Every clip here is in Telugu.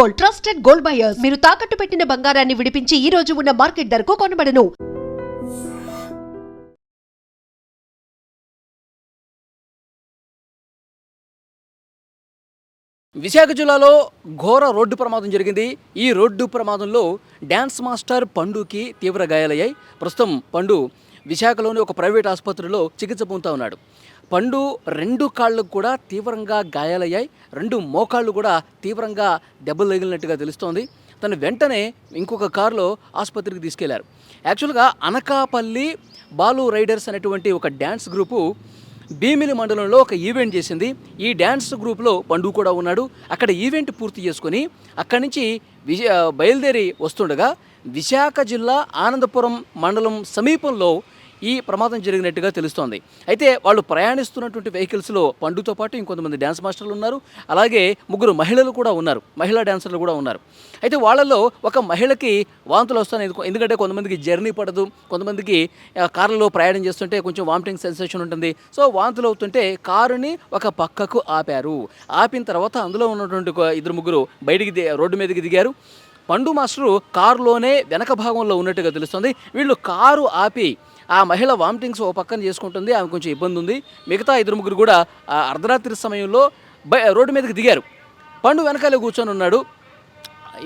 Gold, trusted gold buyers. మీరు తాకట్టు పెట్టిన బంగారాన్ని విడిపించి ఈ రోజు ఉన్న మార్కెట్ ధరకు కొనబడను. విశాఖ జిల్లాలో ఘోర రోడ్డు ప్రమాదం జరిగింది. ఈ రోడ్డు ప్రమాదంలో డ్యాన్స్ మాస్టర్ పండుకి తీవ్ర గాయాలయ్యాయి. ప్రస్తుతం పండు విశాఖలోని ఒక ప్రైవేట్ ఆసుపత్రిలో చికిత్స పొందుతూ ఉన్నాడు. పండు 2 కాళ్ళకు కూడా తీవ్రంగా గాయాలయ్యాయి. 2 మోకాళ్ళు కూడా తీవ్రంగా దెబ్బలు తగిలినట్టుగా తెలుస్తోంది. తను వెంటనే ఇంకొక కారులో ఆసుపత్రికి తీసుకెళ్లారు. యాక్చువల్గా అనకాపల్లి బాలు రైడర్స్ అనేటువంటి ఒక డ్యాన్స్ గ్రూపు భీమిలి మండలంలో ఒక ఈవెంట్ చేసింది. ఈ డ్యాన్స్ గ్రూప్లో పండు కూడా ఉన్నాడు. అక్కడ ఈవెంట్ పూర్తి చేసుకొని అక్కడి నుంచి బయలుదేరి వస్తుండగా విశాఖ జిల్లా ఆనందపురం మండలం సమీపంలో ఈ ప్రమాదం జరిగినట్టుగా తెలుస్తోంది. అయితే వాళ్ళు ప్రయాణిస్తున్నటువంటి వెహికల్స్లో పండుతో పాటు ఇంకొంతమంది డ్యాన్స్ మాస్టర్లు ఉన్నారు. అలాగే 3 మహిళలు కూడా ఉన్నారు, మహిళా డ్యాన్సర్లు కూడా ఉన్నారు. అయితే వాళ్ళలో ఒక మహిళకి వాంతులు వస్తాయి. ఎందుకంటే కొంతమందికి జర్నీ పడదు, కొంతమందికి కార్లలో ప్రయాణం చేస్తుంటే కొంచెం వామిటింగ్ సెన్సేషన్ ఉంటుంది. సో వాంతులు అవుతుంటే కారుని ఒక పక్కకు ఆపారు. ఆపిన తర్వాత అందులో ఉన్నటువంటి 2-3 బయటికి రోడ్డు మీదకి దిగారు. పండు మాస్టరు కారులోనే వెనక భాగంలో ఉన్నట్టుగా తెలుస్తుంది. వీళ్ళు కారు ఆపి ఆ మహిళ వామిటింగ్స్ ఓ పక్కన చేసుకుంటుంది, ఆమె కొంచెం ఇబ్బంది ఉంది. మిగతా 2-3 కూడా అర్ధరాత్రి సమయంలో రోడ్డు మీదకి దిగారు. పండు వెనకాలే కూర్చొని ఉన్నాడు.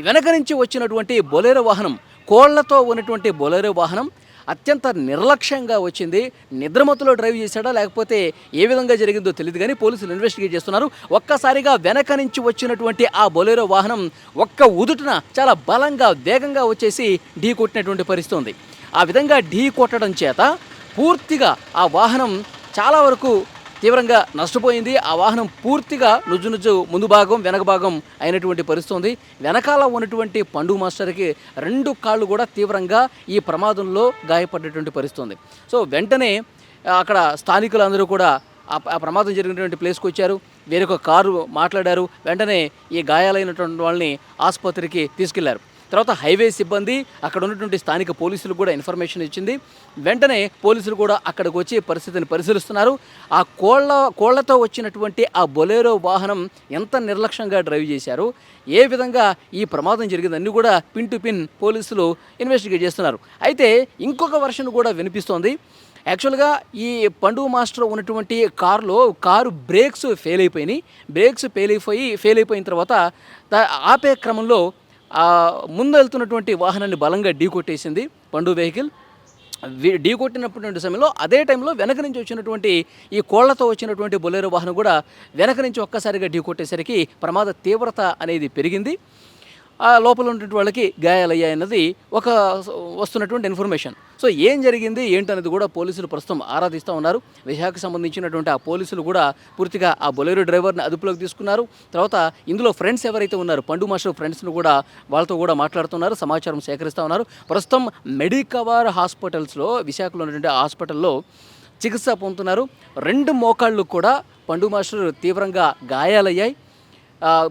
వెనక నుంచి వచ్చినటువంటి బొలెరో వాహనం, కోళ్లతో ఉన్నటువంటి బొలెరో వాహనం అత్యంత నిర్లక్ష్యంగా వచ్చింది. నిద్రమత్తులో డ్రైవ్ చేశాడా లేకపోతే ఏ విధంగా జరిగిందో తెలియదు కానీ పోలీసులు ఇన్వెస్టిగేట్ చేస్తున్నారు. ఒక్కసారిగా వెనక నుంచి వచ్చినటువంటి ఆ బొలెరో వాహనం ఒక్క ఉదుటున చాలా బలంగా వేగంగా వచ్చేసి ఢీ కొట్టినటువంటి పరిస్థితి ఉంది. ఆ విధంగా ఢీ కొట్టడం చేత పూర్తిగా ఆ వాహనం చాలా వరకు తీవ్రంగా నష్టపోయింది. ఆ వాహనం పూర్తిగా నుజ్జు ముందు భాగం వెనక భాగం అయినటువంటి పరిస్థితి ఉంది. వెనకాల ఉన్నటువంటి పండు మాస్టర్కి 2 కాళ్ళు కూడా తీవ్రంగా ఈ ప్రమాదంలో గాయపడ్డటువంటి పరిస్థితి ఉంది. సో వెంటనే అక్కడ స్థానికులందరూ కూడా ఆ ప్రమాదం జరిగినటువంటి ప్లేస్కి వచ్చారు. వేరొక కారు మాట్లాడారు. వెంటనే ఈ గాయాలైనటువంటి వాళ్ళని ఆసుపత్రికి తీసుకెళ్లారు. తర్వాత హైవే సిబ్బంది, అక్కడ ఉన్నటువంటి స్థానిక పోలీసులు కూడా ఇన్ఫర్మేషన్ ఇచ్చింది. వెంటనే పోలీసులు కూడా అక్కడికి వచ్చి పరిస్థితిని పరిశీలిస్తున్నారు. ఆ కోళ్లతో వచ్చినటువంటి ఆ బొలెరో వాహనం ఎంత నిర్లక్ష్యంగా డ్రైవ్ చేశారు, ఏ విధంగా ఈ ప్రమాదం జరిగిందన్నీ కూడా పిన్ టు పిన్ పోలీసులు ఇన్వెస్టిగేట్ చేస్తున్నారు. అయితే ఇంకొక వర్షన్ కూడా వినిపిస్తోంది. యాక్చువల్గా ఈ పండు మాస్టర్ ఉన్నటువంటి కారు బ్రేక్స్ ఫెయిల్ అయిపోయినాయి. బ్రేక్స్ ఫెయిల్ అయిపోయిన తర్వాత ఆపే క్రమంలో ముందు వెళ్తున్నటువంటి వాహనాన్ని బలంగా ఢీకొట్టేసింది పండు వెహికల్. ఢీకొట్టినటువంటి సమయంలో అదే టైంలో వెనక నుంచి వచ్చినటువంటి ఈ కోళ్లతో వచ్చినటువంటి బొలెరో వాహనం కూడా వెనక నుంచి ఒక్కసారిగా ఢీకొట్టేసరికి ప్రమాద తీవ్రత అనేది పెరిగింది. ఆ లోపల ఉన్నటువంటి వాళ్ళకి గాయాలయ్యాయన్నది ఒక వస్తున్నటువంటి ఇన్ఫర్మేషన్. సో ఏం జరిగింది ఏంటనేది కూడా పోలీసులు ప్రస్తుతం ఆరాధిస్తూ ఉన్నారు. విశాఖకు సంబంధించినటువంటి ఆ పోలీసులు కూడా పూర్తిగా ఆ బొలెరో డ్రైవర్ని అదుపులోకి తీసుకున్నారు. తర్వాత ఇందులో ఫ్రెండ్స్ ఎవరైతే ఉన్నారు పండు మాస్టర్ ఫ్రెండ్స్ను కూడా వాళ్ళతో కూడా మాట్లాడుతున్నారు, సమాచారం సేకరిస్తూ ఉన్నారు. ప్రస్తుతం మెడికవర్ హాస్పిటల్స్లో, విశాఖలో ఉన్నటువంటి హాస్పిటల్లో చికిత్స పొందుతున్నారు. 2 మోకాళ్ళు కూడా పండు మాస్టర్ తీవ్రంగా గాయాలయ్యాయి.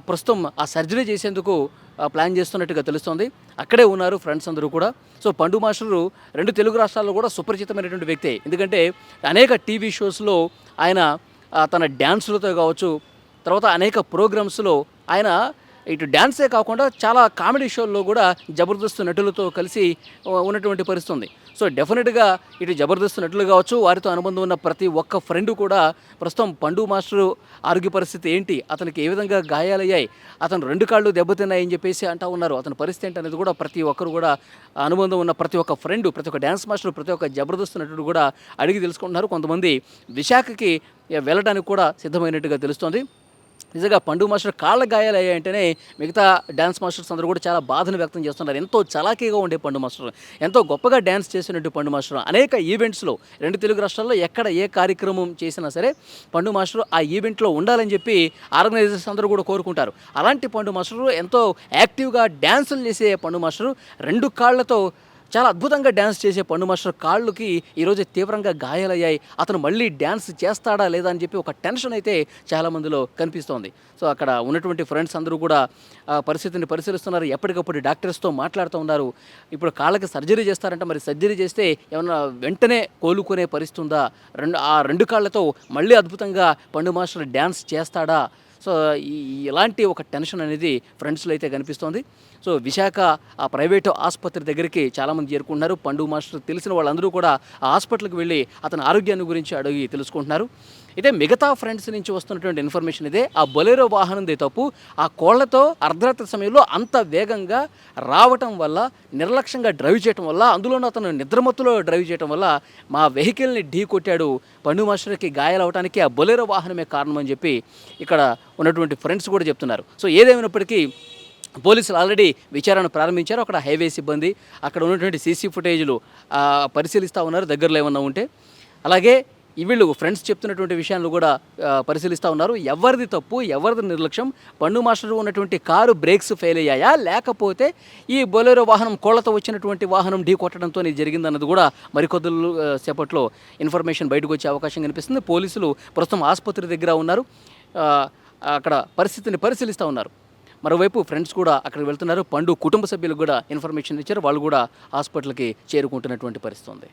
ప్రస్తుతం ఆ సర్జరీ చేసేందుకు ప్లాన్ చేస్తున్నట్టుగా తెలుస్తోంది. అక్కడే ఉన్నారు ఫ్రెండ్స్ అందరూ కూడా. సో పండు మాస్టరు 2 తెలుగు రాష్ట్రాల్లో కూడా సుపరిచితమైనటువంటి వ్యక్తే. ఎందుకంటే అనేక టీవీ షోస్లో ఆయన తన డ్యాన్సులతో కావచ్చు, తర్వాత అనేక ప్రోగ్రామ్స్లో ఆయన ఇటు డ్యాన్సే కాకుండా చాలా కామెడీ షోల్లో కూడా జబర్దస్త్ నటులతో కలిసి ఉన్నటువంటి పరిస్థితి ఉంది. సో డెఫినెట్గా ఇటు జబర్దస్త్ నటులు కావచ్చు, వారితో అనుబంధం ఉన్న ప్రతి ఒక్క ఫ్రెండ్ కూడా ప్రస్తుతం పండు మాస్టరు ఆరోగ్య పరిస్థితి ఏంటి, అతనికి ఏ విధంగా గాయాలయ్యాయి, అతను 2 కాళ్ళు దెబ్బతిన్నాయని చెప్పేసి అంటూ ఉన్నారు. అతని పరిస్థితి ఏంటి అనేది కూడా ప్రతి ఒక్కరు కూడా అనుబంధం ఉన్న ప్రతి ఒక్క ఫ్రెండ్, ప్రతి ఒక్క డ్యాన్స్ మాస్టర్, ప్రతి ఒక్క జబర్దస్త్ నటుడు కూడా అడిగి తెలుసుకుంటున్నారు. కొంతమంది విశాఖకి వెళ్ళడానికి కూడా సిద్ధమైనట్టుగా తెలుస్తోంది. నిజంగా పండు మాస్టర్ కాళ్ళ గాయాలు అయ్యాయంటేనే మిగతా డ్యాన్స్ మాస్టర్స్ అందరూ కూడా చాలా బాధను వ్యక్తం చేస్తున్నారు. ఎంతో చలాకీగా ఉండే పండు మాస్టర్, ఎంతో గొప్పగా డ్యాన్స్ చేసినట్టు పండు మాస్టర్ అనేక ఈవెంట్స్లో 2 తెలుగు రాష్ట్రాల్లో ఎక్కడ ఏ కార్యక్రమం చేసినా సరే పండు మాస్టర్ ఆ ఈవెంట్లో ఉండాలని చెప్పి ఆర్గనైజర్స్ అందరూ కూడా కోరుకుంటారు. అలాంటి పండు మాస్టరు ఎంతో యాక్టివ్గా డ్యాన్సులు చేసే పండు మాస్టరు 2 కాళ్లతో చాలా అద్భుతంగా డ్యాన్స్ చేసే పండు మాస్టర్ కాళ్ళకి ఈరోజు తీవ్రంగా గాయాలయ్యాయి. అతను మళ్ళీ డ్యాన్స్ చేస్తాడా లేదా అని చెప్పి ఒక టెన్షన్ అయితే చాలామందిలో కనిపిస్తోంది. సో అక్కడ ఉన్నటువంటి ఫ్రెండ్స్ అందరూ కూడా పరిస్థితిని పరిశీలిస్తున్నారు. ఎప్పటికప్పుడు డాక్టర్స్తో మాట్లాడుతూ ఉన్నారు. ఇప్పుడు కాళ్ళకి సర్జరీ చేస్తారంటే మరి సర్జరీ చేస్తే ఏమన్నా వెంటనే కోలుకునే పరిస్థితి ఉందా, ఆ 2 కాళ్ళతో మళ్ళీ అద్భుతంగా పండు మాస్టర్ డ్యాన్స్ చేస్తాడా? సో ఇలాంటి ఒక టెన్షన్ అనేది ఫ్రెండ్స్లో అయితే కనిపిస్తోంది. సో విశాఖ ఆ ప్రైవేటు ఆసుపత్రి దగ్గరికి చాలామంది చేరుకుంటున్నారు. పండు మాస్టర్ తెలిసిన వాళ్ళందరూ కూడా ఆ హాస్పిటల్కి వెళ్ళి అతని ఆరోగ్యాన్ని గురించి అడిగి తెలుసుకుంటున్నారు. అయితే మిగతా ఫ్రెండ్స్ నుంచి వస్తున్నటువంటి ఇన్ఫర్మేషన్ ఇదే, ఆ బొలెరో వాహనందే తప్పు. ఆ కోళ్లతో అర్ధరాత్రి సమయంలో అంత వేగంగా రావటం వల్ల, నిర్లక్ష్యంగా డ్రైవ్ చేయటం వల్ల, అందులోనూ అతను నిద్రమత్తులో డ్రైవ్ చేయటం వల్ల మా వెహికల్ని ఢీ కొట్టాడు. పండు మాస్టర్కి గాయాలవడానికి ఆ బొలెరో వాహనమే కారణం అని చెప్పి ఇక్కడ ఉన్నటువంటి ఫ్రెండ్స్ కూడా చెప్తున్నారు. సో ఏదేమైనప్పటికీ పోలీసులు ఆల్రెడీ విచారణ ప్రారంభించారు. అక్కడ హైవే సిబ్బంది అక్కడ ఉన్నటువంటి సీసీ ఫుటేజ్లు పరిశీలిస్తూ ఉన్నారు దగ్గరలో ఏమన్నా ఉంటే. అలాగే వీళ్ళు ఫ్రెండ్స్ చెప్తున్నటువంటి విషయాలను కూడా పరిశీలిస్తూ ఉన్నారు. ఎవరిది తప్పు, ఎవరిది నిర్లక్ష్యం, పండు మాస్టర్ ఉన్నటువంటి కారు బ్రేక్స్ ఫెయిల్ అయ్యాయా, లేకపోతే ఈ బొలెరో వాహనం కోళ్లతో వచ్చినటువంటి వాహనం ఢీ కొట్టడంతో ఇది జరిగిందన్నది కూడా మరికొద్ది సేపట్లో ఇన్ఫర్మేషన్ బయటకు వచ్చే అవకాశం కనిపిస్తుంది. పోలీసులు ప్రస్తుతం ఆసుపత్రి దగ్గర ఉన్నారు, అక్కడ పరిస్థితిని పరిశీలిస్తూ ఉన్నారు. మరోవైపు ఫ్రెండ్స్ కూడా అక్కడికి వెళ్తున్నారు. పండు కుటుంబ సభ్యులకు కూడా ఇన్ఫర్మేషన్ ఇచ్చారు. వాళ్ళు కూడా హాస్పిటల్కి చేరుకుంటున్నటువంటి పరిస్థితి ఉంది.